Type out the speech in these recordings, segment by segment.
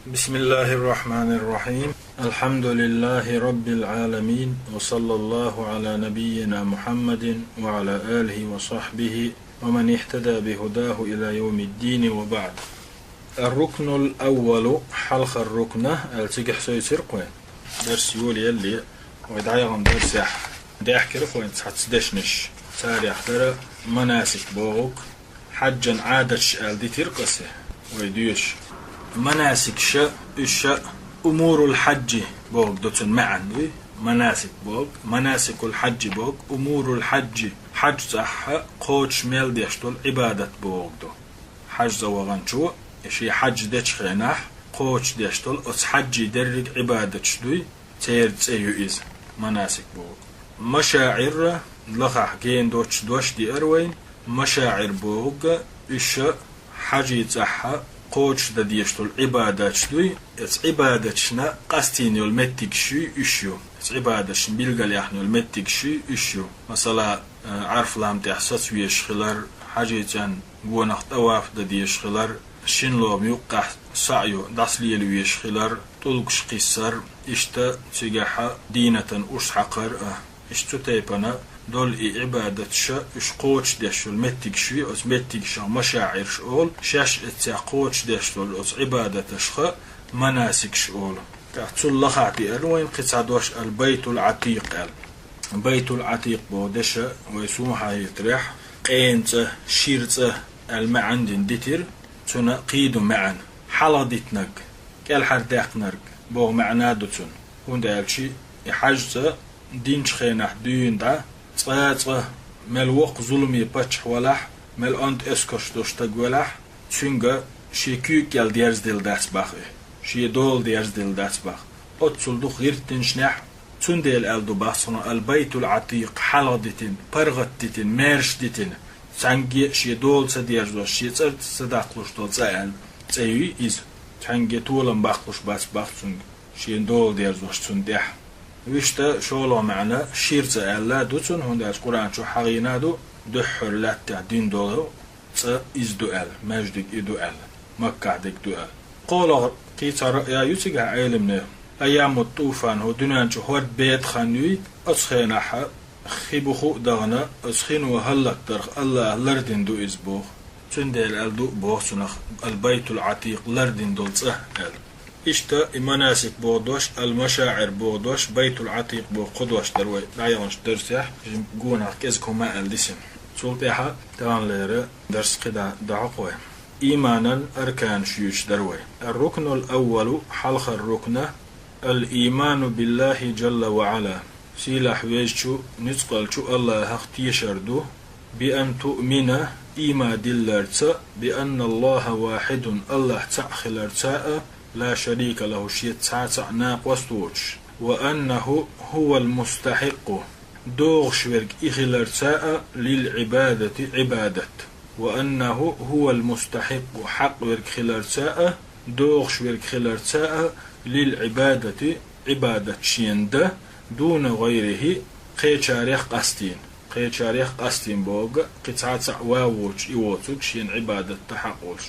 بسم الله الرحمن الرحيم. الحمد لله رب العالمين، وصلى الله على نبينا محمد وعلى آله وصحبه ومن اهتدى بهداه إلى يوم الدين، وبعد. الركن الأول حلق الركنة التقح سيسر قوين درس يولي اللي ويدعيهم درس داح كده قوين تحتسدشنش تاريخ درى مناسك بوغوك حجا عادش دي ترقسه ويديوش مناسك أمور الحج بوغ دوتن معا مناسك بوغ مناسك الحج بوغ أمور الحج حج صح قوش ميل ديشتول عبادة بوغ دو حج زوغانشو شي حج ديش خيناح قوش ديشتول أس حج درق عبادة شدوي تير تسيو إز مناسك بوغ مشاعر لخح جين دوش دي أروين مشاعر بوغ حج صح قوش دا ديشتول عبادة شدوي اس عبادة شنا قستين يولمتك شو اشيو اس عبادة شن بيلغل يحن يولمتك شو اشيو مثلا عرف لام تحسس ويش خلال حاجة جان قوانخ تواف دا ديش خلال شن لوم يوقع سعيو داسليل ويش خلال طلقش قصر اشتا تيجاحا دينة أسحقر اشتو تيبانا دول عبادة شا اش قوش ديشول متك شوي اس متك شا مشاعر شول شاش اتسا قوش ديشول اس عبادة شخا مناسك شول تحتول لخاتي الوين قصادوش البيت العتيق البيت العتيق بودشا ويسومها يتريح قينت شيرت المعن ديتر تنا قيدو معن حلادتنك كال حرداقنك بو معنا دوتن هون دالشي يحجز دينش خينح دين دا صاص مل وق ظلمي باتش ولح مل انت اسكش دوشتاق ولح تشنغا شيكو كال ديرز ديل داس باخ شي دول ديرز ديل داس باخ اتسلدو غيرتنشنح تنديل الدو باصنا البيت العتيق حلادتين برغتتين ميرشتتين سانجي شي دول سديرز شي صرت صداقلوش دول زال تسيوي از تانجي طولن باخلوش باس باخسون شي دول ديرز وش تندح ويشتا شولو معنا شيرتا ألا دوتون هون داس قرآن شو حقينا دو دحر لا تعدين دولو تا إز دوال ماجدك إدوال مكعدك دوال قولو قيتا رأيا يتقع علمنا أيام الطوفان هو دنيان شو هورد بيت خانوي أسخينا حا خيبخو دغنا أسخينو هلك درخ الله لردين دو إزبوخ تندل الدو بوخ سنخ البيت العتيق لردين دول تسهل إشتا مناسك بودوش المشاعر بودوش بيت العتيق بو قدوش دروي دايونش درسيح جونا كزكو ما الدسم سلطيحة تان ليرة درس قدا دعقوه إيمانا أركان شيوش دروي الركن الأول حلق الركنة الإيمان بالله جل وعلا سيلا حويجشو نتقلشو الله اختيشردو بأن تؤمن إيما دلرتا بأن الله واحد الله تعخلرتا لا شريك له شيء تسعة ناقوستوش وأنه هو المستحق دوغ شورك إخلرتاء للعبادة عبادة وأنه هو المستحق حق ورك خلرتاء دوغ شورك خلرتاء للعبادة عبادة شينده دون غيره قيشاريخ قستين بوغ قطعة واوش إيوتوك شين عبادة تحقوش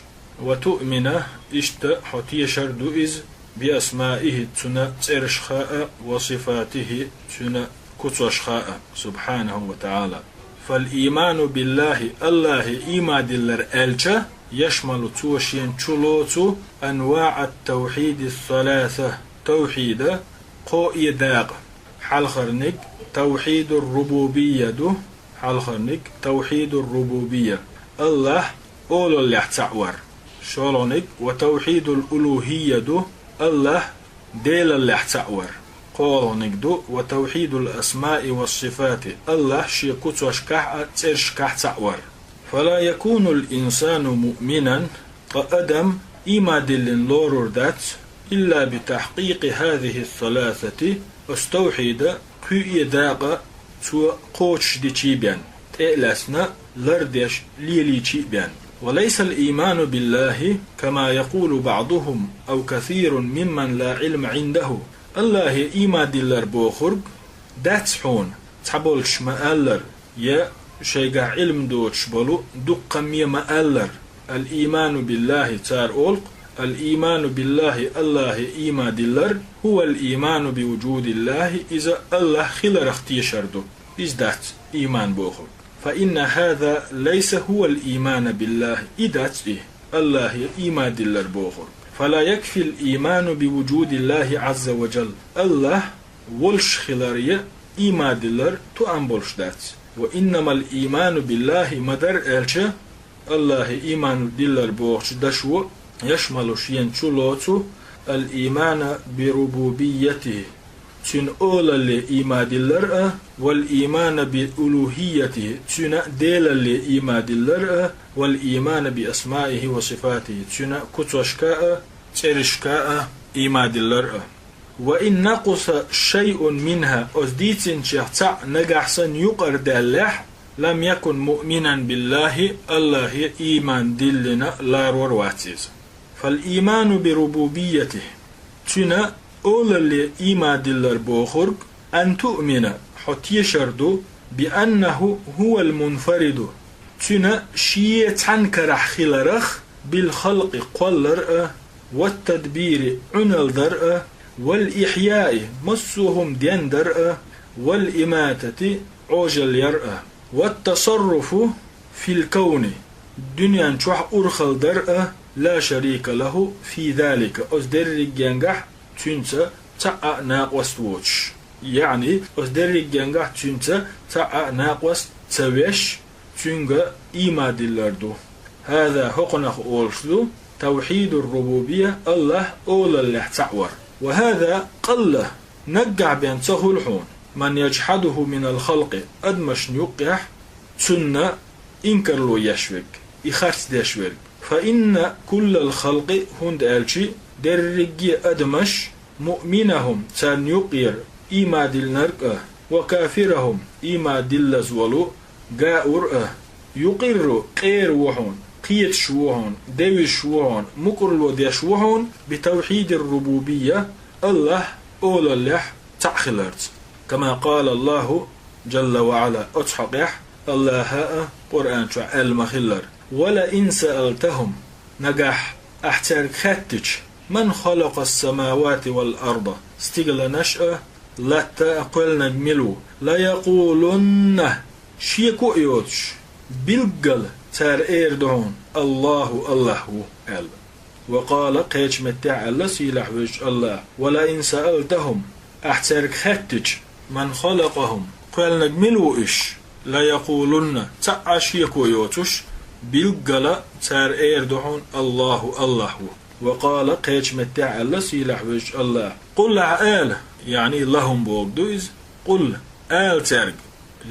وتؤمن إشت حتي شردو إز بأسمائه تنا ترشخاء وصفاته تنا كتوشخاء سبحانه وتعالى فالإيمان بالله الله إيما دلر ألجا يشمل توشين تشلوتو أنواع التوحيد الثلاثة توحيد قو يداق حالخرنك توحيد الربوبية دو حالخرنك توحيد الربوبية الله أولو اللي احتعور شولونك وتوحيد الألوهية دو الله ديل اللي احتعور قولونك دو وتوحيد الأسماء والصفات الله شيكوت وشكح ترشكح تعور فلا يكون الإنسان مؤمنا فأدم إما دل لورور دات إلا بتحقيق هذه الثلاثة استوحيد كي داق تو قوش دي تشيبيان تألسنا لردش ليلي تشيبيان وليس الإيمان بالله كما يقول بعضهم أو كثير ممن لا علم عنده الله إيما دلر بوخرج داتحون تحبولش مألر يا شيقا علم دوتش بلو دقا ميا مألر الإيمان بالله تار أولق الإيمان بالله الله إيمان دلر هو الإيمان بوجود الله إذا الله خلر اختيشردو إزدات إيمان بوخر فإن هذا ليس هو الإيمان بالله إدات الله إيمان دلر بوخر فلا يكفي الإيمان بوجود الله عز وجل الله ولش خلارية إيمان دلر تو أنبولش دات وإنما الإيمان بالله مدر ألشة الله إيمان دلر بوخش دشو يشمل شين شلوتو الإيمان بربوبيته تن أولا لإيمان دلر والإيمان بألوهيته تن ديلا لإيمان دلر والإيمان بأسمائه وصفاته تن كتوشكاء ترشكاء إيمان دلر وإن نقص شيء منها أزديتن شهتع نجحسن يقر دالح لم يكن مؤمنا بالله الله إيمان دلنا لا رواتيز فالإيمان بربوبيته تنا أولا لإيمان دلر بوخرق أن تؤمن حتى شردو بأنه هو المنفرد تنا شيئتان كرح خلرخ بالخلق قلر والتدبير عنل در والإحياء مسهم دين در والإماتة عجل يرأى والتصرف في الكون دنيا نشوح أرخل در لا شريك له في ذلك أصدر جنجح تنسى تاء ناقوس ووش يعني أصدر جنجح تنسى تاء ناقوس تسويش تنجا إيما دلردو هذا حقنخ أولشدو توحيد الربوبية الله أول اللي تعور وهذا قل نجع بين تهلحون من يجحده من الخلق أدمش نيقح سنة إنكر له يشوك يخرس ديشوك فإن كل الخلق هند ألشي درجي أدمش مؤمنهم سنيقير إما دل نرقه وكافرهم إما دل زولو جاء يقر قير وحون قيت شوهون دوي شوهون مقرلو دي شوهون بتوحيد الربوبية الله أول الله تعخلرت كما قال الله جل وعلا أتحقح الله ها قرآن شعال مخلر ولا إن سألتهم نجح أحتر خاتج من خلق السماوات والأرض استقل نشأ لا تأقل نجملو لا يقولن شيكو يوتش بالقل تار إيردون الله الله قال وقال قيش متع الله سيلح وجه الله ولا إن سألتهم أحتر خاتج من خلقهم قال نجملو إش لا يقولن تعشيكو يوتش بالقل تار إيردون الله الله وقال قيش متع الله سيلح وجه الله قل عآل يعني لهم بوغدوز قل آل ترق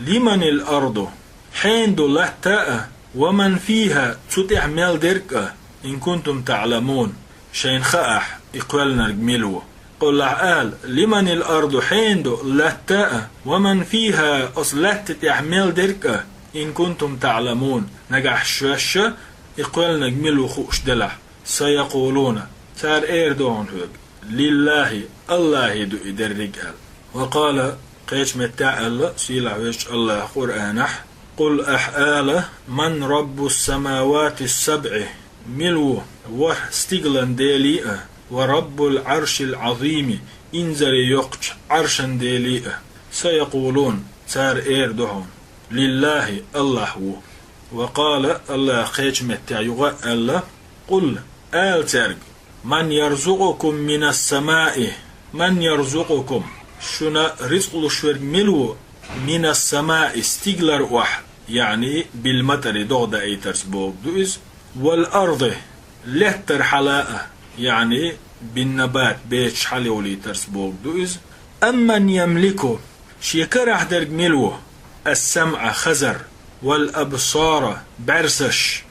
لمن الأرض حين دولة تاء ومن فيها تتعمل درك إن كنتم تعلمون شين خاح إقوالنا رجملو قل عآل لمن الأرض حين دولة تاء ومن فيها أصلت تتعمل درك إن كنتم تعلمون نجح شوشة إقوالنا رجملو خوش دلح سيقولون تار إيردون هوك لله الله يدو إدر رجال وقال قيش متاع الله سيلع ويش الله قرآنح قل أحآله من رب السماوات السبع ملو واستقلن ديليئة ورب العرش العظيم إنزل يقش عرشا ديليئة سيقولون تار إيردون لله الله هو وقال الله قيش متاع يغا الله قل آل ترق من يرزقكم من السماء من يرزقكم شنا رزق الشورج ملو من السماء استقلر واحد يعني بالمطر دغد اي ترسبوك دوز والأرض لتر حلاء يعني بالنبات بيتش حليولي ترسبوك دوز أمن يملكه شيكر احدر ملو السمع خزر والأبصار برسش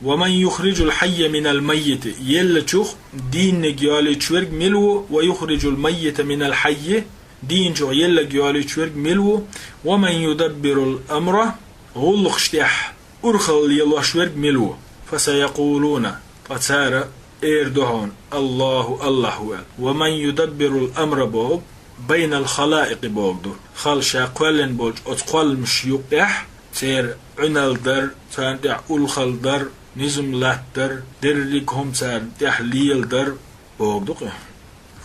ومن يخرج الحي من الميت يلتشخ دين نجيالي تشورج ملو ويخرج الميت من الحي دين جو يلا جيالي تشورج ملو ومن يدبر الأمر غلق شتح أرخل يلا شورج ملو فسيقولون قتار إيردهون الله الله ومن يدبر الأمر بوغ بين الخلائق بوغدو خل شاقوالن بوج أتقل مش يقح تير عنال در تاندع ألخل در نزم لاتر درلكهم سار تحليل در بوغدق.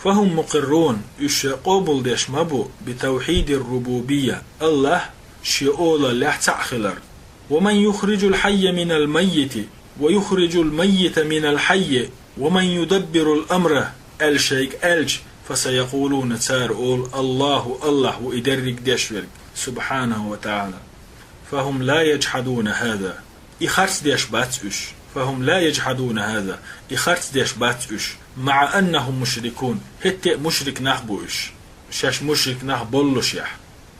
فهم مقرون إش قبل ديش مبو بتوحيد الربوبية الله شئول لحتعخلر. ومن يخرج الحي من الميت ويخرج الميت من الحي ومن يدبر الأمر الشيك ألج فسيقولون تار أول الله وإدرك ديشورك سبحانه وتعالى. فهم لا يجحدون هذا إخرت ديش باتش. فهم لا يجحدون هذا إخرت ديش باتش مع أنهم مشركون. هت مشرك نحبوش شاش مشرك نحبولش يح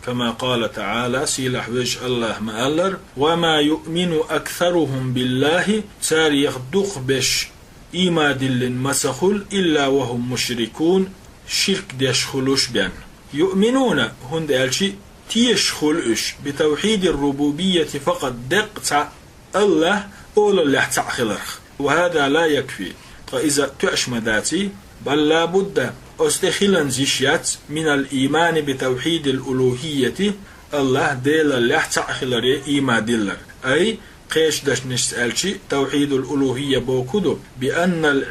كما قال تعالى سيلح وجه الله مألر وما يؤمن أكثرهم بالله سار يخدق بش إما دل مسخل إلا وهم مشركون شرك ديشخلوش بان. يؤمنون هند ألشي تيشخلوش بتوحيد الربوبية فقط دقت الله أول اللي تعخلرخ. وهذا لا يكفي. فإذا تأشمداتي بل لا بد أستخلا زيشيات من الإيمان بتوحيد الألوهية الله ديل اللي تعخلر إيما دلر أي قيش داش نسألشي توحيد الألوهية بوكدو بأن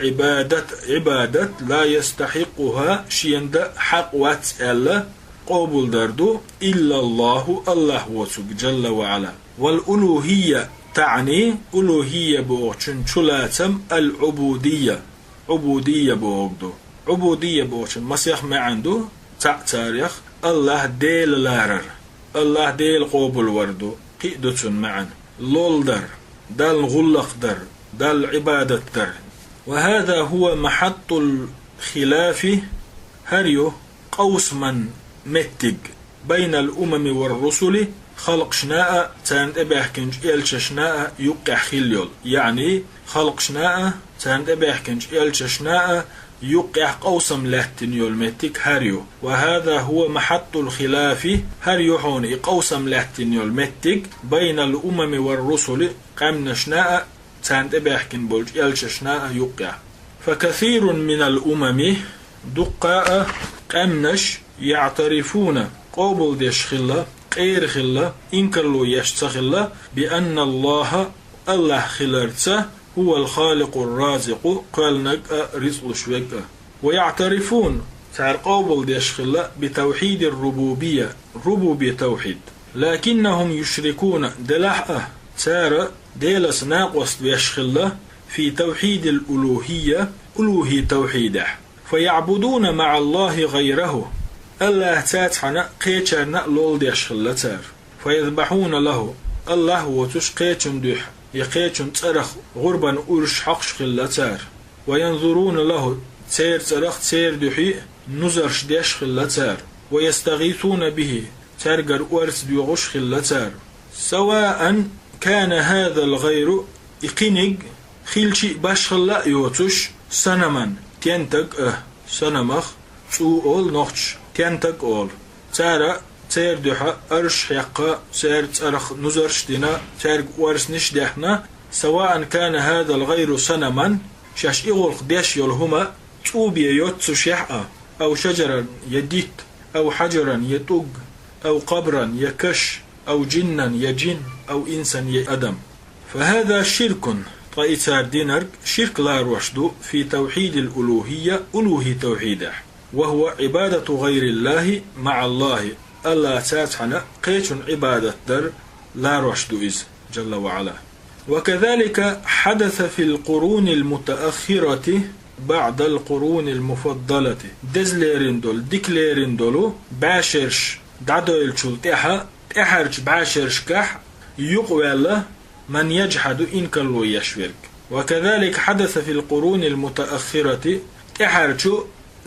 عبادة لا يستحقها شيند حق واتسأل قبول دردو إلا الله وسوك جل وعلا. والألوهية تعني ألوهية بوغشن شلاتم العبودية عبودية بوغدو عبودية بوغشن مسيح ما عنده تاريخ الله ديل لارر الله ديل قبول وردو قيدتن معا لول در دال غلق در دال عبادة در. وهذا هو محط الخلاف هريو قوس من متج بين الأمم والرسل خلق شناء تاند أباحكنج إلش شناء يقع خليول يعني خلق شناء تاند أباحكنج إلش شناء يقع قوسم لهتنيول متك هريو. وهذا هو محط الخلاف هريو هون قوسم لهتنيول متك بين الأمم والرسل قمنا شناء تاند أباحكن بولج إلش شناء يقع. فكثير من الأمم دقاء قمنش يعترفون قبل ديش خلا غير خلا إنكرلو يشتخلا بأن الله خلرته هو الخالق الرازق قال رزق شوك. ويعترفون سار قبل ديش خلا بتوحيد الربوبية توحيد لكنهم يشركون دلح سار ديلس ناقص ديش خلا في توحيد الألوهية ألوهي توحيده فيعبدون مع الله غيره الله تاتحنا قيتشرنا لول ديش خلتار فيذبحون له الله وتش قيتشن دوح يقيتشن ترخ غربا أرش حقش خلتار وينظرون له تير ترخ تير دوحي نزرش ديش خلتار ويستغيثون به ترقر أرس ديوغش خلتار سواء كان هذا الغير إقينيق خيلشي باش خلا يوتش سنما تينتق سنمخ أول نوتش تينتق أول تير دوحة أرش حقا تير ترخ نزرش دينا تير ورس نش ديحنا سواء كان هذا الغير سنما شاش إغلق ديش يلهما توبيا يوتسوش يحقا أو شجرا يديت أو حجرا يتوق أو قبرا يكش أو جنا يجن أو إنسان يأدم فهذا شرك طائتار دينرك شرك لا رشد في توحيد الألوهية ألوهي توحيده وهو عبادة غير الله مع الله تاتحنا قيش عبادة در لا رشد إز جل وعلا. وكذلك حدث في القرون المتأخرة بعد القرون المفضلة دزليرين دول ديكليرين دولو باشرش دادويل شول تحرج باشرش كح يقوى من يجحد إن كلو يشورك. وكذلك حدث في القرون المتأخرة تحرج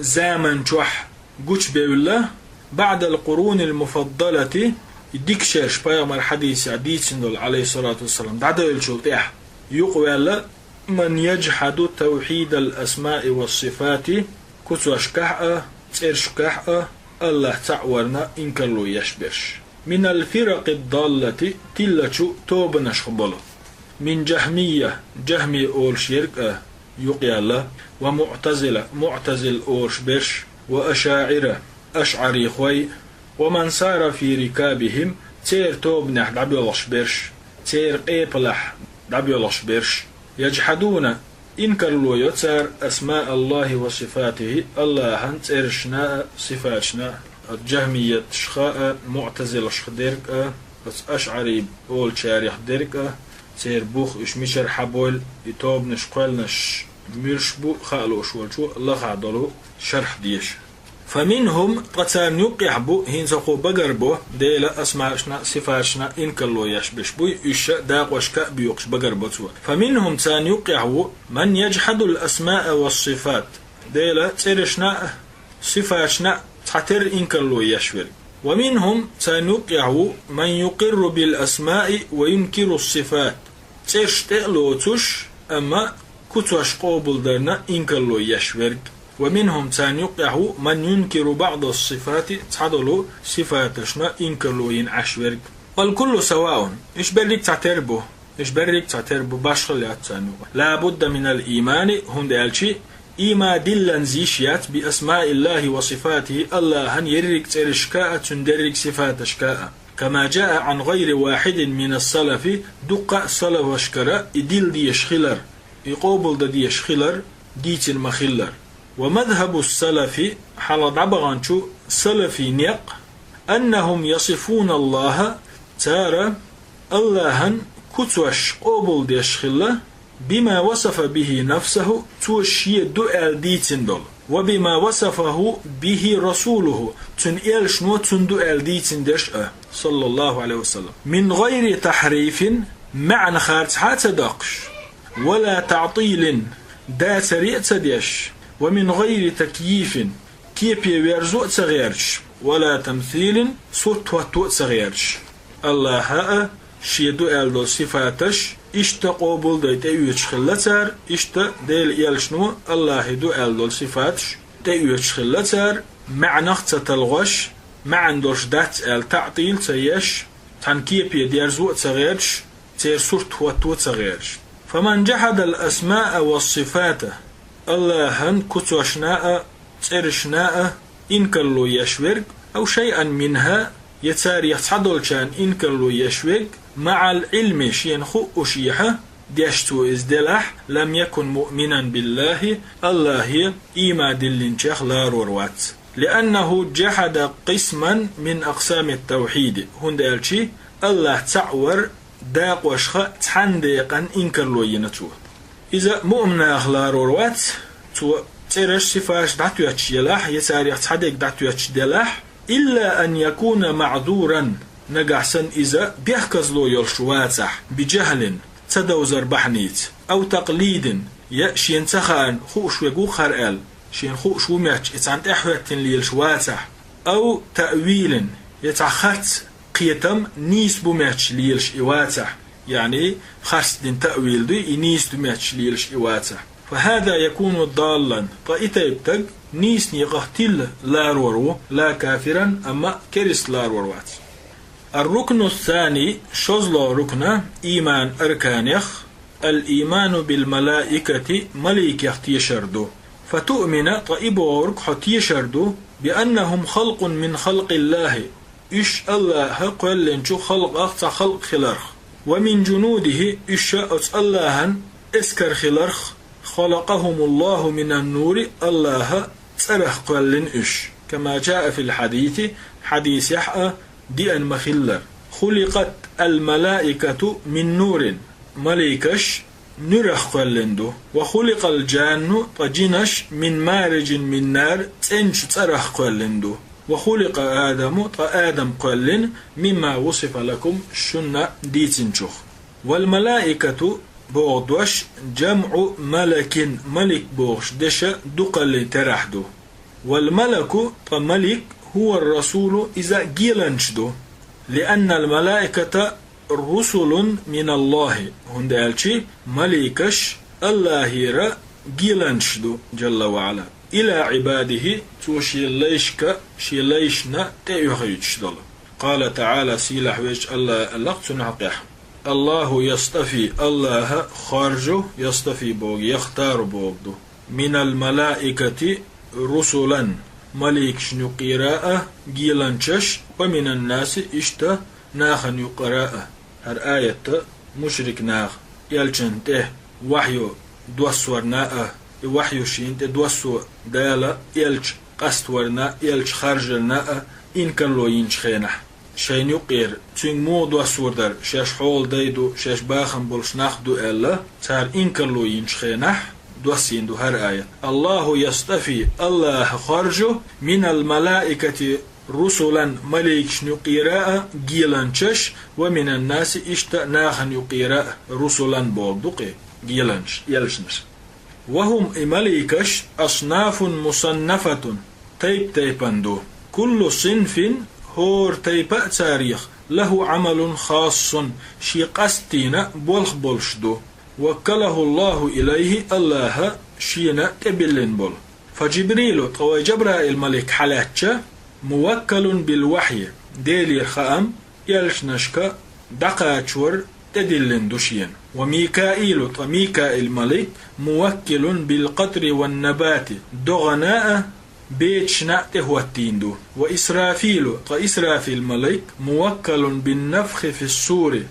زامن جوح قوش بيولا بعد القرون المفضلة ديكشرش بيامر حديث عديث عليه الصلاة والسلام دادويل شول يقوى من يجحد توحيد الأسماء والصفات كتوش كحأ تيرش كحأ الله تعورنا إن كلو يشبرش من الفرق الضالة تلتشو توبنش خبلا من جهمي أول شرك يقيا ومعتزلة معتزل أولش برش وأشاعرة أشعري خوي ومن سار في ركابهم تير توبنح دبيولش برش تير قيبلح دبيولش برش يجحدون إنكر لو يتسار أسماء الله وصفاته الله هنت إرشنا صفاتنا الجهمية شخاء معتزل شخديرك أشعري أول شارح ديرك سير بوخ إش مشر حبول يتوب نشقلنش ميرشبو خالو شو الله خادلو شرح ديش فمنهم قتان يقيحبو هين سقو بقربو ديلا أسماء صفاتنا إنكلو يشبشبو إش داقوشكا بيوقش بقربو فمنهم تان يقيحبو من يجحد الأسماء والصفات ديلا تيرشنا صفاتنا تحتر إنكلو يشبر ومنهم تان يقيحبو من يقر بالأسماء وينكر الصفات تشتغلو تش أما كتوش قوبل درنا إنكلو يشبر ومنهم تان يقعه من ينكر بعض الصفات تحضلوا صفاتشنا إنكرلو ينعشورك والكل سواء إيش بريك تعتربو باشخليات تانو لا بد من الإيمان هم دالشي إيما دلن زيشيات بأسماء الله وصفاته الله هن يريك ترشكاء تندرك صفاتشكاء كما جاء عن غير واحد من السلف دقاء السلف وشكرا إدل ديش خلر يقوبل ديش خلر ديت المخلر ومذهب السلف حال دعبغانشو سلفي نيق أنهم يصفون الله تارى اللهن كتوش قبل ديشخلة بما وصف به نفسه توشي دؤال ديتن دول وبما وصفه به رسوله تنئل شنو تندؤال ديتن ديش صلى الله عليه وسلم من غير تحريف معنى خارج داقش ولا تعطيل دا سريع ديش ومن غير تكييف كيف يورزو تغيرش ولا تمثيل صوت وتو تغيرش الله ها شيدو ألدو صفاتش إشت قبول دي تأيوش خلتار إشت ديل يلشنو الله دو ألدو صفاتش تأيوش خلتار معنى تتلغش معندوش دات التعطيل تيش تان كيف يديرزو تغيرش تير صوت وتو تغيرش فمن جحد الأسماء والصفات الله هن كتوشناء ترشناء إنكلو يشورك أو شيئا منها يتسار يتصدل كان إنكلو يشورك مع العلم شينخو أشيحة ديشتو إزدلح لم يكن مؤمنا بالله الله إيما دلنشخ لا روروات لأنه جحد قسما من أقسام التوحيد هندالشي الله تعور داق وشخ تحنديقا إنكلو ينتوه إذا مؤمنا أخلا روروات تو ترش صفاش دعتو يتشيلاح يساريخ تحديك دعتو يتشدلاح إلا أن يكون معذورا نقعسن إذا بيحكزلو يلشواتح بجهل تدوزر بحنيت أو تقليد يأشين تخان خوش ويقو خرقال شين خوش وميتش اتعند احواتن ليلشواتح أو تأويل يتعخت قيتم نيس بوميتش ليلش إواتح يعني خاص دين تأويل دي نيس بوميتش ليلش إواتح فهذا يكون ضالا طائتا يبتق نيس نيغهتل لا رورو لا كافرا أما كرس لا روروات الركن الثاني شزلو ركن إيمان أركانيخ الإيمان بالملائكة ملائكة يختيشردو فتؤمن طائبو رك حتيشردو بأنهم خلق من خلق الله إش الله قل لنشو خلق أخت خلق خلرخ ومن جنوده إش الله اسكر خلرخ خلقهم الله من النور الله ترح قل إش كما جاء في الحديث حديث يحأ دي أن مخلر خلقت الملائكة من نور ملائكش نرخ قلندو وخلق الجان طجنش من مارج من نار تنش ترخ قلندو وخلق آدم آدم قلن مما وصف لكم شنة ديتنشخ والملائكة بوغدوش جمع ملك ملك بوغش دشا دقل ترحدو والملك ملك هو الرسول إذا جيلنشدو لأن الملائكة رسل من الله هندالشي ملكش الله را جيلنشدو جل وعلا إلى عباده توشي ليشك شي ليشنا تيوخيتشدل قال تعالى سيلح ويش الله اللقت نعقح الله يصطفي الله خارجه يصطفي بوغ يختار بوغدو من الملائكة رسلا ملك شنو قراءة جيلانشش ومن الناس اشتا ناخن يقراءة هر آية مشرك ناخ يلچنته وحيو دوسورنا وحيو شين دوسو دالا يلش قستورنا يلش خرجلنا إن كان لو ينشخينح شين يقير تين مو دوسوردر شاش حول دايدو شاش باخن بولش ناخدو ألا تار إن كان لو ينشخينح دوسين دو هر آية الله يصطفي الله خرجو من الملائكة رسلا ملائكش نقيراء جيلانشش ومن الناس اشتا ناخن يقيراء رسلا بوغدوكي جيلانش يلشنش وهم ملائكش أصناف مصنفة تيباندو كل صنف هور تيبا تاريخ له عمل خاص شي قستينا بولشدو وكله الله إليه الله شينا تبلن بول فجبريل طوى جبرائيل الملك حلاتشا موكل بالوحي ديلي خام يلشنشكا دقاتشور تدلن دوشين وميكائيل طميكائيل الملك موكل بالقطر والنبات دغناء بيتشنا تهوتيندو وإسرافيل طإسرافيل الملك موكل بالنفخ في الصور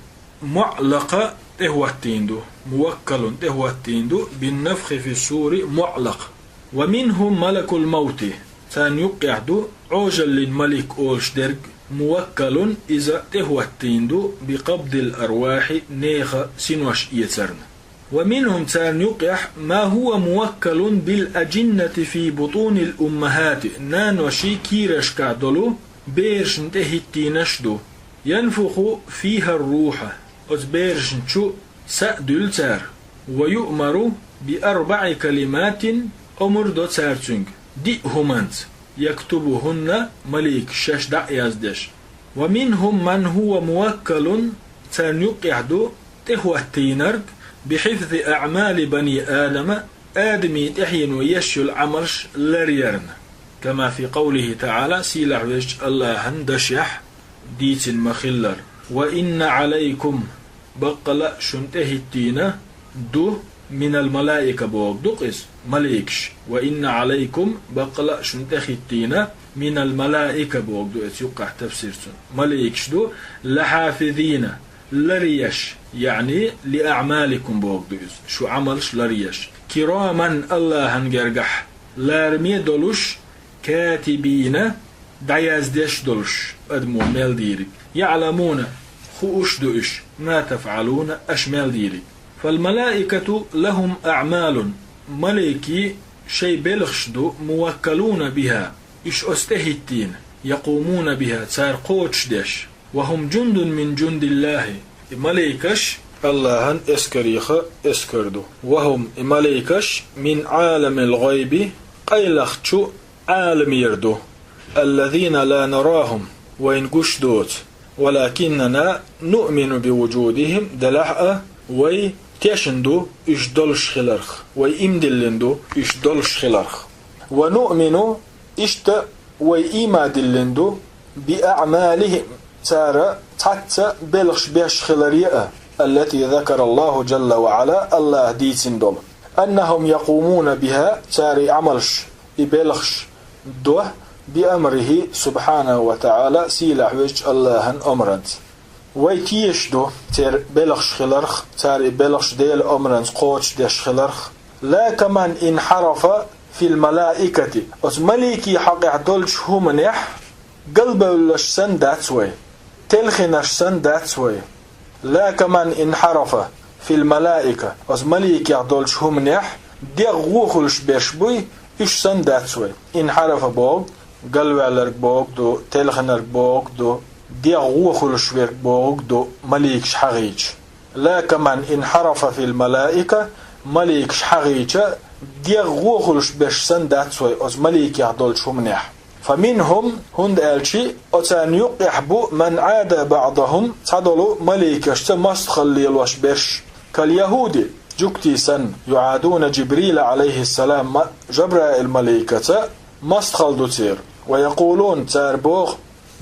معلق تهوتيندو موكل تهوتيندو بالنفخ في الصور معلق ومنهم ملك الموت ثان يقعدو عوجل للملك أولشدرج موكل إذا تهوتيندو بقبض الأرواح نيخ سنوش يتسرن ومنهم ثان يقع ما هو موكل بالأجنة في بطون الأمهات نان وشي كيرش كعدلو بيرش نتهتينشدو ينفخ فيها الروح أزبيرش نشو سأدل تار ويؤمر بأربع كلمات أمر دو تارتنج دي همانت يكتبهن مليك شش دع يزدش ومنهم من هو موكل ثان يقعدو تهوتينرد بحفظ أعمال بني آدم آدمي تحين ويشو العمرش لريرن كما في قوله تعالى سيلع ويش الله هندشح ديت المخلر وإن عليكم بقل شنتهتين دو من الملائكة بوق دقس ملائكش وإن عليكم بقل شنتهتين من الملائكة بوق دقس يقع تفسير ملائكش دو لحافظين لريش يعني لأعمالكم بوغدوز شو عملش لريش كراما الله هنجرجح لارمي دولش كاتبين دعياز ديش دولش أدمو ميل ديري يعلمون خوش دوش ما تفعلون أشمال ديري فالملائكة لهم أعمال ملائكي شي بلغشدو موكلون بها إش أستهتين يقومون بها تارقوتش ديش وهم جند من جند الله ملائكش الله اسكريخ اسكردو وهم ملائكش من عالم الغيب قيلختشو عالم يردو الذين لا نراهم وإن قشدوت ولكننا نؤمن بوجودهم دلحأ وي تشندو إشدلش خلرخ وي إمدلندو إشدلش خلرخ ونؤمن إشت وي إيما دلندو بأعمالهم سارة تحت بلغش بيش خلريئة التي ذكر الله جل وعلا الله ديتين دول أنهم يقومون بها ساري عملش بلغش دوه بأمره سبحانه وتعالى سيلح وجه الله أمرد ويتيش دو تير بلغش خلرخ ساري بلغش ديل أمرد قوش ديش خلرخ لا كمان انحرف في الملائكة مليكي حقيق دولش همنح قلبه لش سنداتسوي تلخنش سنداتسوي لا كمان انحرف في الملائكة مليكي دولش همنح دي غوخلش بيشبوي إش سنداتسوي انحرف بوغ قلبه لرك بوغ دو تلخنر بوغ دو دي غوخلش بوغ دو مليكش حقيج لا كمان انحرف في الملائكة مليكش حقيج دي غوخلش بيش سنداتسوي مليكي دولش همنح فمنهم هند ألشي أتان يقحبو من عاد بعضهم تعدلوا مليكشت مستخلي الوش بيش كاليهودي جكتي سن يعادون جبريل عليه السلام جبرائيل الملائكة مستخل دوتير ويقولون تاربوغ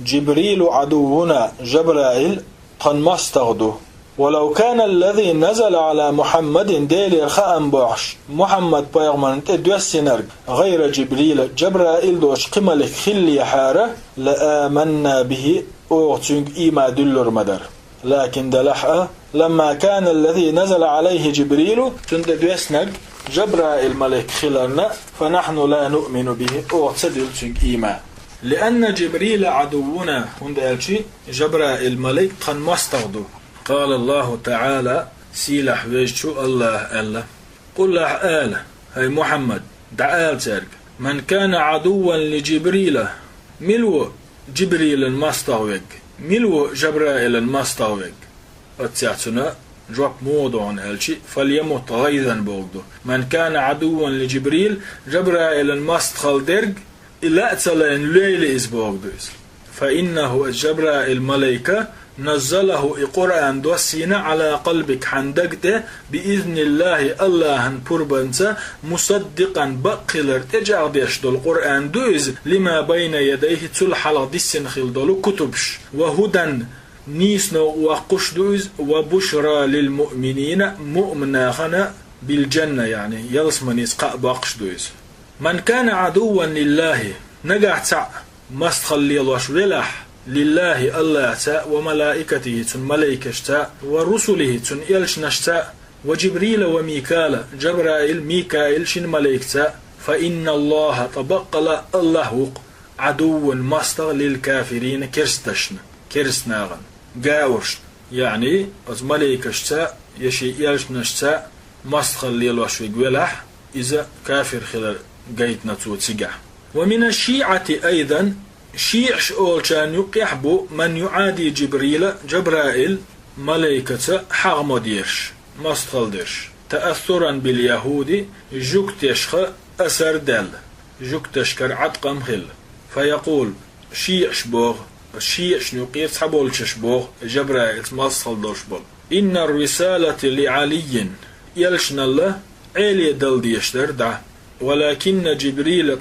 جبريل عدونا جبرائيل قن مستغدو ولو كان الذي نزل على محمد ديلي خام باش محمد بايغمان تدوسنر غير جبريل جبرائيل دوش قملك خلي حارة لآمنا به أغتنك إيما دلور مدر لكن دلحة لما كان الذي نزل عليه جبريل تنددوسنق جبرائيل ملك خلالنا فنحن لا نؤمن به أو تصدل إيمان لأن جبريل عدونا هندالشي جبرائيل ملك قن مستغدو قال الله تعالى سيلح ويجشو الله ألا قل له آله هاي محمد دعال ترك من كان عدوا لجبريل ملو جبريل المستغوق ملو جبرائيل المستغوق اتسعتنا جواب موضوع الشيء فليمت غيظا بوغدو من كان عدوا لجبريل جبرائيل المستغل درج إلا أتسلين ليل إسبوغدوز فإنه جبرائيل الملائكة نزله القرآن دوسينا على قلبك حندقته بإذن الله بربنسا مصدقا بقلر تجعدش دو القرآن دوز لما بين يديه تلحل ديسن خلدلو كتبش وهدى نيسنا وقش دوز وبشرى للمؤمنين مؤمنا بالجنة يعني يلسمنيس قاقش دوز من كان عدوا لله نقع تع مستخلي الوش ولح لله الله تا وملائكته تن ملائكة تا ورسله تن إلشنش تا وجبريل وميكال جبرائيل ميكائيل شن ملائكة فإن الله تبقل الله عدو مستغ للكافرين كرستشن كرسناغن قاورش يعني از ملائكة تا يشي إلشنش تا مستخلي الوش ولح إذا كافر خلال قيتنا توتسقع ومن الشيعة أيضا شيعش أولشان يقيحبو من يعادي جبرائيل ملائكة حغم ديرش مستخل ديرش تأثرا باليهود جوكتشخ أسر دل جوكتشكر عدقم خل فيقول شيعش بوغ شيعش يقير تحبولشش بوغ جبرائيل مستخل دورش بوغ إن الرسالة لعلي يلشن الله عيلي دل ديشتر دع ولكن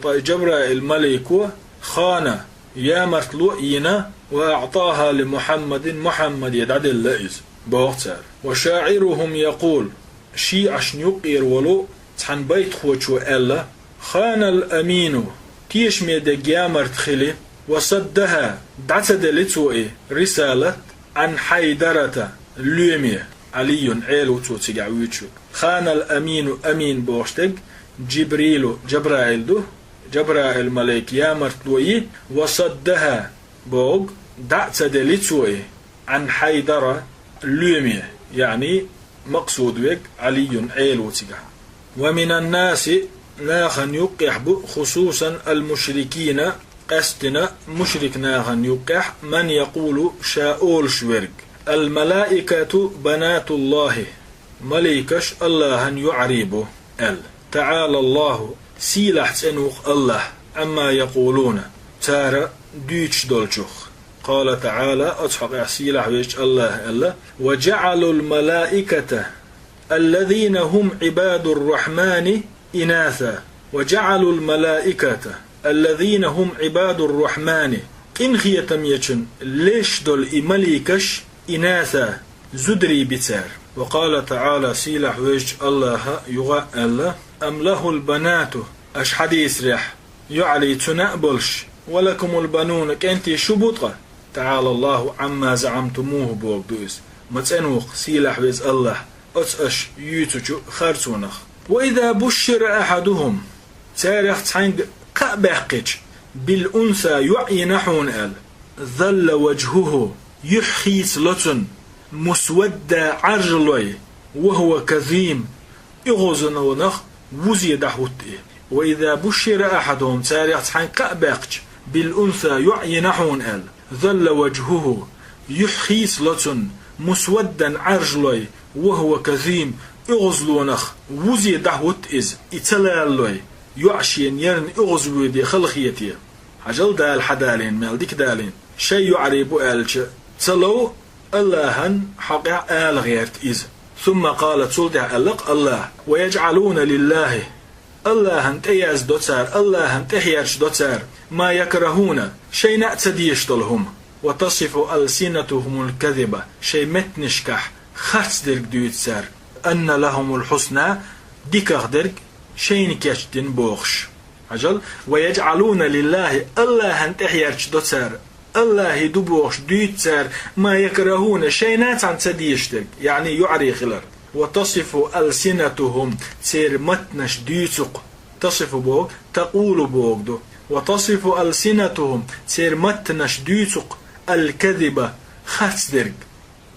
جبرائيل ملائكة خان يا مرتلوئينا وأعطاها محمد يدعد اللئز بوغتار وشاعرهم يقول شيعش نيقير ولو تحن بيت خوشو ألا خان الأمين تيش ميدك يا مرتخلي وصدها دعتد لتوئي رسالة عن حيدرة اللومية علي عيلو توتيقع ويتشو خان الأمين أمين بوغشتك جبرائيل دو جبرائيل ملك يا مرتلوي وصدها بوغ دعتد لتوئي عن حيدرة اللومية يعني مقصود بك علي عيلو تيقع ومن الناس ناخن يقح خصوصا المشركين قستنا مشرك ناخن يقح من يقول شاول شورك الملائكة بنات الله ملائكش الله يعريبه تعالى الله سيلح تنوخ الله أما يقولون تارى ديتش دولشوخ قال تعالى أتحق سيلح ويش الله وجعلوا الملائكة الذين هم عباد الرحمن إناثا وجعلوا الملائكة الذين هم عباد الرحمن إن خيتم يچن ليش دول ملائكش إناثا زدري بتار وقال تعالى سيلح ويش الله يغا الله أم له البنات أش حديث ريح يعلي تنقبلش ولكم البنون كنتي شبطة تعالى الله عما زعمتموه بوغدوز متنوخ سيلح ويز الله أتأش يوتوشو خرسونخ وإذا بشر أحدهم تاريخ تحنق قابحقج بالأنثى يعينحون ظل وجهه يحخيس لطن مسودة عرجلوي وهو كظيم إغوزن ونخ وزي دحوته وإذا بشر أحدهم تاريخ تحنق باقج بالأنثى يعينحون ظل وجهه يحخيس لطن مسودا عرجلوي وهو كظيم إغزلونخ وزي دحوت إز إتلالوي يعشين يرن إغزلوي دي خلقيتي عجل دال حدالين مالديك دالين شي يعريبو آلش تلو اللهن حقع آل غيرت إز ثم قالت سلطة ألق الله ويجعلون لله اللهن تياز دوتسار اللهن تحيارش دوتسار ما يكرهون شي نأتديش طلهم وتصف ألسنتهم الكذبة شي متنشكح خرس درك دوتسار أن لهم الحسنى ديكخ درك شين كيشتن بوخش عجل ويجعلون لله اللهن تحيارش دوتسار الله دبوش ديتسر ما يكرهون شينات عن تديشتك يعني يعري خلر. وتصف ألسنتهم تسير متنش ديتسق تصف بوغ تقول بوغ دو. وتصف ألسنتهم تسير متنش ديتسق الكذبة خاص درج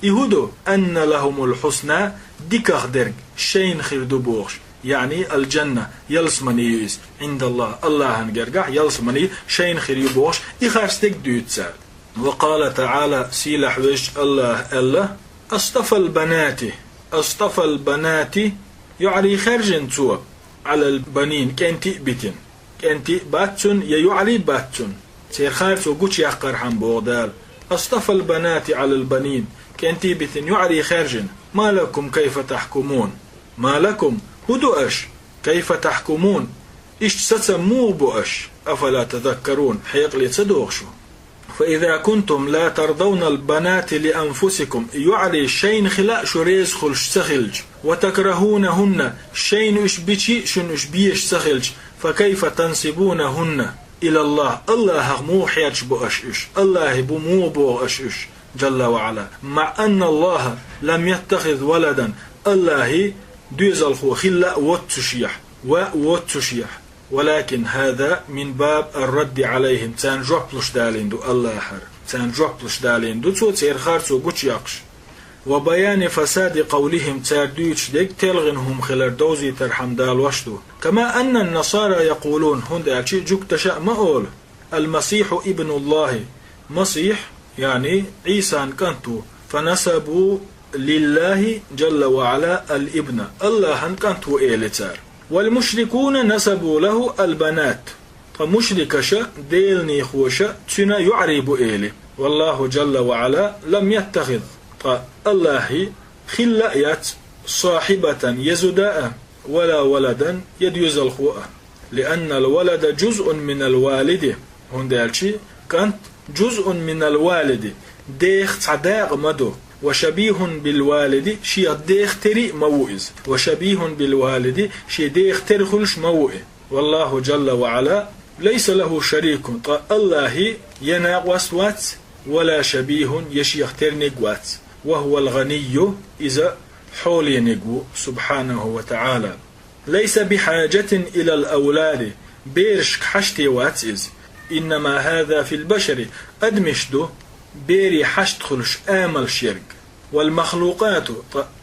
يهودو أن لهم الحسنى ديكخ درج شين خير دبوغش يعني الجنة يلسمني عند الله هنجرجح يلسمني شين خير يبوغش يخارستك ديتسر. وقال تعالى سيلح وش الله أصطفى البنات يعني خرجن تو على البنين كنتي بيتن كنتي باتون يعلي باتون سير خارج وقوش يحقر حن بوغدال. أصطفى البنات على البنين كنتي بيتن يعلي خرجن ما لكم كيف تحكمون ما لكم هدو أش كيف تحكمون إيش ستسموه بأش أفلا تذكرون حيق لتصدوغشو. فإذا كنتم لا ترضون البنات لأنفسكم يعلي الشين خلاء شريز خلش سخلج وتكرهونهن شين إشبيشي شن إشبيش سخلج فكيف تنسبونهن إلى الله مو حياتش بأش الله بمو بأش جل وعلا مع أن الله لم يتخذ ولدا الله دوزل خو خلاء وتشيح ولكن هذا من باب الرد عليهم تان جوبلش داليندو الله حر تان جوبلش داليندو تو تير خارتو قوش يقش. وبيان فساد قولهم تاردوش ديك تلغنهم خلال دوزي ترحم دال وشدو. كما أن النصارى يقولون هند أكشي جوك تشاء مقول المسيح ابن الله مسيح يعني عيسى كنتو فنسبوا لله جل وعلا الابن الله كنتو إيلتار. والمشركون نسبوا له البنات فمشركشا ديلني خوشا تنا يعرب إيلي. والله جل وعلا لم يتخذ الله خلأيات صاحبة يزداء ولا ولدا يديز الخوء لأن الولد جزء من الوالد هندالشي كانت جزء من الوالد ديخ تعداغ مدو وشبيه بالوالد شي ديخ تري موئز وشبيه بالوالد شي ديخ ترخلش موئ. والله جل وعلا ليس له شريك الله يناق وسوات ولا شبيه يشيخ ترنقوات وهو الغني إذا حول ينقو سبحانه وتعالى. ليس بحاجة إلى الأولاد بيرشك حشتي واتز إنما هذا في البشر أدمشدو بيري حشت خلش آمل شرق. والمخلوقات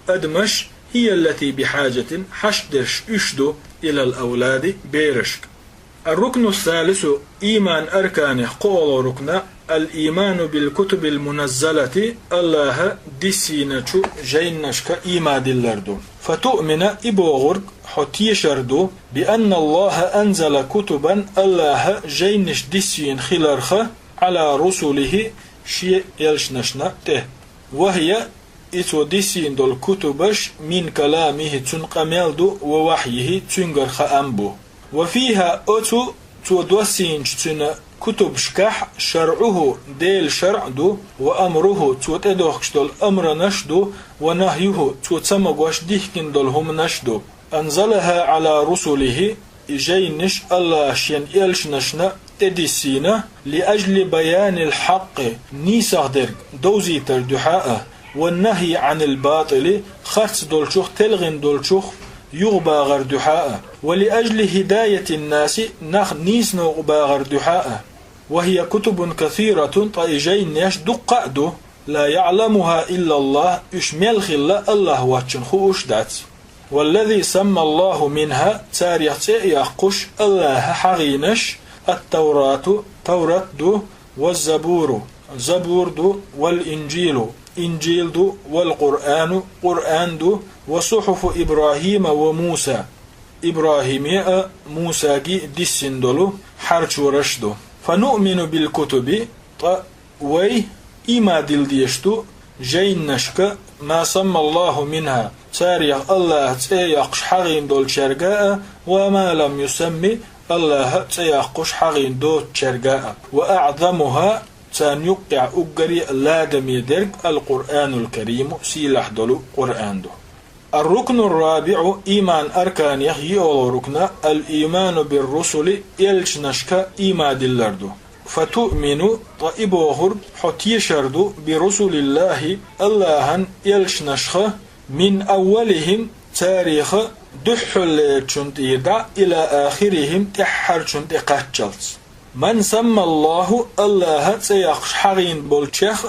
أدمش هي التي بحاجة حشدش أشدو إلى الأولاد بيرشك. الركن الثالث إيمان أركانه قول ركن الإيمان بالكتب المنزلة الله ديسينشو جينشك إيما دلردو. فتؤمن إبوغرق حتيشردو بأن الله أنزل كتبا الله جينش ديسين خلرخ على رسله شيء يلشنشنا ته وهي إتو ديسين دول كتبش من كلامه تنقميلدو ووحيه تنقرخ أنبو. وفيها أتو تودوسين كتب شكح شرعه ديل شرع دو وأمره تودوخش دول أمر نشدو ونهيه تسمقوش ديكين دول هم نشدو. أنزلها على رسله جينش الله شين إلش نشنا تدسينا لأجل بيان الحق نيسا درق دوزي تردحاء والنهي عن الباطل خرص دولشوخ تلغن دولشوخ يغباغر دحاء ولأجل هداية الناس نخ نيس نغباغر دحاء. وهي كتب كثيرة طيجين يش دقعدو لا يعلمها إلا الله اشمل خلا الله واتشنخو اشدات. والذي سمى الله منها تاريخ يقش الله حغينش التوراة توراة دو والزبور زبور دو والإنجيل إنجيل دو والقرآن قرآن دو وصحف إبراهيم وموسى إبراهيم موسى جي ديسندلو حرش ورشدو. فنؤمن بالكتب وي إما دل ديشتو جين نشك ما سمى الله منها تاريخ الله تيقش حغين دول شرقاء وما لم يسمي الله تيقش حغين دول شرقاء. وأعظمها تان يقع أقري لادم يدرك القرآن الكريم سيلح دلو قرآن دو. الركن الرابع إيمان أركان يحيي ركن الإيمان بالرسل يلش نشك إيما دلردو. فتؤمن طائبوهر حتيشردو برسول الله اللهن يلشنشخ من أولهم تاريخ دحل چنتيدا إلى آخرهم تحر چنت قاتشلس من سمى الله سيقش حغين بولشخ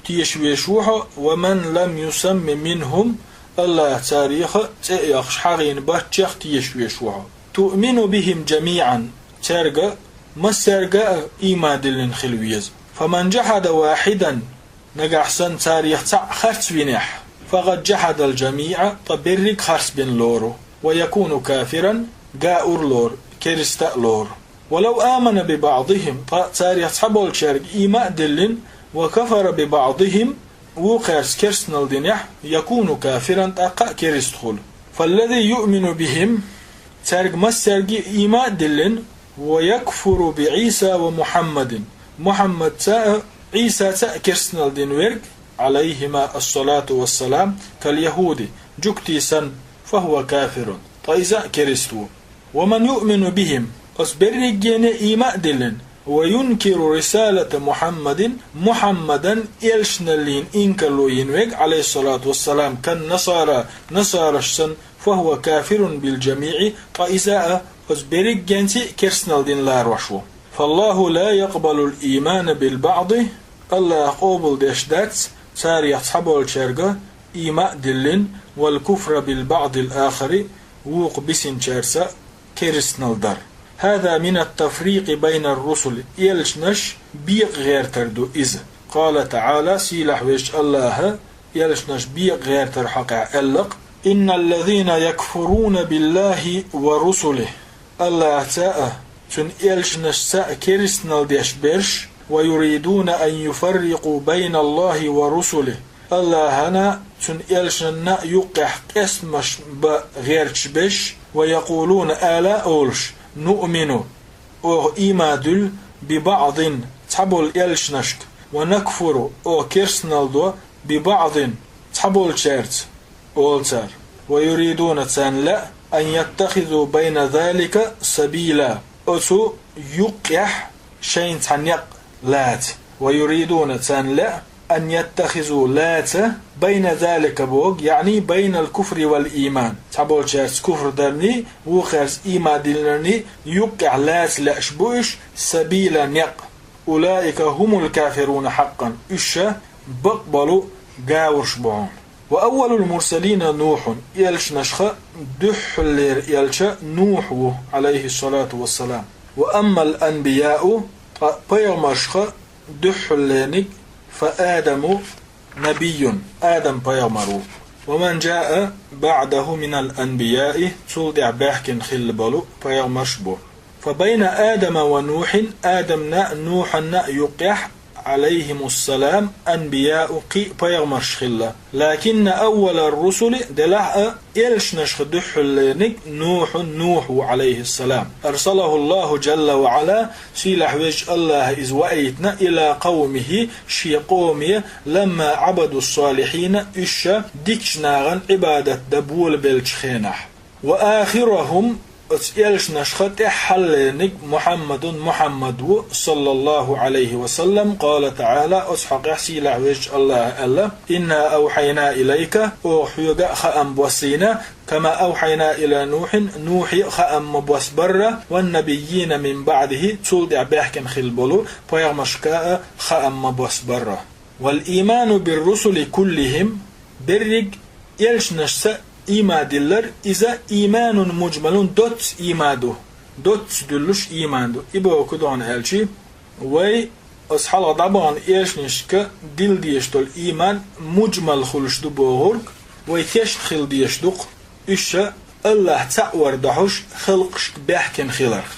تيشويشوها ومن لم يسم منهم الله تاريخ سيقش حغين باتشخ تيشويشوها تؤمن بهم جميعا ترجع مسرجع إيمان دلن خلويز فمن جحد واحدا نجحسن تاريخ خرس بنح فقد جحد الجميع طبرك خرس بن لورو ويكون كافرا جاء لور كرستا لور ولو آمن ببعضهم تاريخ صحبول شرق إيمان دلن وكفر ببعضهم وقرس كرسنال دنح يكون كافرا أقا كرستخل فالذي يؤمن بهم تاريخ مسرجع إيمان دلن ويكفر بعيسى ومحمد محمد ساء عيسى ساء كرسنال دينورك عليهما الصلاة والسلام كاليهود جكتي سن فهو كافر طيزا كرستو ومن يؤمن بهم أصبرجين إيمان دلن وينكر رسالة محمدا إلشنالين إنكالو ينوك عليه الصلاة والسلام كالنصارى نصارى السن فهو كافر بالجميع طيزا أصبرك جنسي كرسنال دين لاروشو فالله لا يقبل الإيمان بالبعض الله قبل دشدات صار يصحبه الشرقة إيمان دلين والكفر بالبعض الآخر ووق بسن شرسة كرسنال دار هذا من التفريق بين الرسل يلشنش بيق غير تردو إذ قال تعالى سيلح ويش الله يلشنش بيق غير ترحق ألق إن الذين يكفرون بالله ورسله الله تعالى تن إلشنش ساء كرسنال ديش برش ويريدون أن يفرقوا بين الله ورسله الله هنا تن إلشن يقح اسمش بغيرش بش ويقولون آلا أولش نؤمن أو إيمادل ببعض تحبول إلشنشك ونكفر أو كرسنال دو ببعض تحبول شرط أولتر ويريدون تن لا أن يتخذوا بين ذلك سبيلا أتو يقح شين تنيق لات ويريدون تن لا أن يتخذوا لات بين ذلك بوغ يعني بين الكفر والإيمان تبول شارس كفر درني وخرس إيمان دلني يقع لات لأشبوش سبيلا نيق أولئك هم الكافرون حقا إشا بقبلوا قاورش بهم وأول المرسلين نوح يلش نشخ دحلر يلش نوح عليه الصلاة والسلام وأما الأنبياء بيغمشخ دحلرنك فآدم نبي آدم بيغمرو ومن جاء بعده من الأنبياء صلدع باحكن خلبلو بيغمشبو فبين آدم ونوح آدم نوح يقح عليهم السلام أنبياء قي بيغمرش خلا لكن أول الرسل دلع إلش نشخدح لنك نوح عليه السلام أرسله الله جل وعلا سيلح وجه الله إذ وأيتنا إلى قومه شي قومي لما عبدوا الصالحين إشا ديكشناغن عبادة دبول بلشخينح وآخرهم إلش نشخت حلنك محمد صلى الله عليه وسلم قال تعالى أصحق يحسي لعوج الله ألا إنا أوحينا إليك أوحيق خأم بوسينا كما أوحينا إلى نوح خأم بوسبرة والنبيين من بعده تولد بحكم خلبلو فيغمشكاء خأم بوسبرة والإيمان بالرسل كلهم برق إلش نشت إيمان دلر إذا إيمان مجمل دوت إيمادو دوت دلش إيماندو إبو كدون ألشي وي أصحال طبعا إيش نشك دل ديشتول إيمان مجمل خلش دو بوغرق وي تشتخل ديشتوق إشا الله تعور دحوش خلقش بحكم خلرخ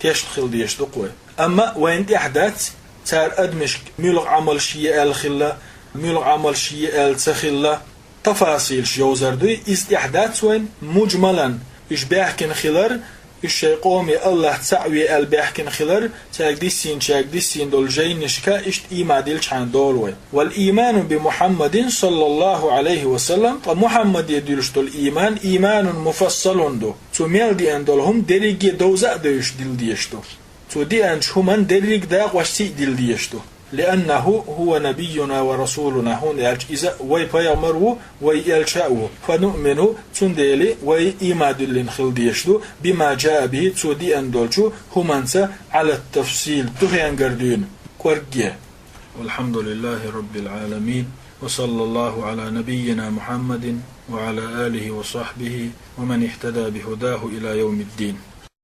تشتخل ديشتوق وي أما وين إحداث تار أدمشك ملغ عمل شيء الخلا ملغ عمل شيء التخلا تفاصيل شوزردوي استحداث وين مجملا إش بحكن خلر إش قومي الله تعوي البحكن خلر تاك ديسين دول جاي نشكا إشت إيما ديلش عن دولوي والإيمان بمحمد صلى الله عليه وسلم محمد يديلش دول إيمان مفصل دو تميل دي أن دولهم دريجي دوزا دوش ديل ديشتو تودي أنش همان دليك داق وشتي دل ديشتو لأنه هو نبينا ورسولنا هون إذا وي بيامره وي إلشاؤه فنؤمن تندلي وي إيماد لنخل ديشتو بما جاء به تودي أندولشو همانسا على التفصيل تهيان قردين كورجيه. والحمد لله رب العالمين وصلى الله على نبينا محمد وعلى آله وصحبه ومن اهتدى بهداه إلى يوم الدين.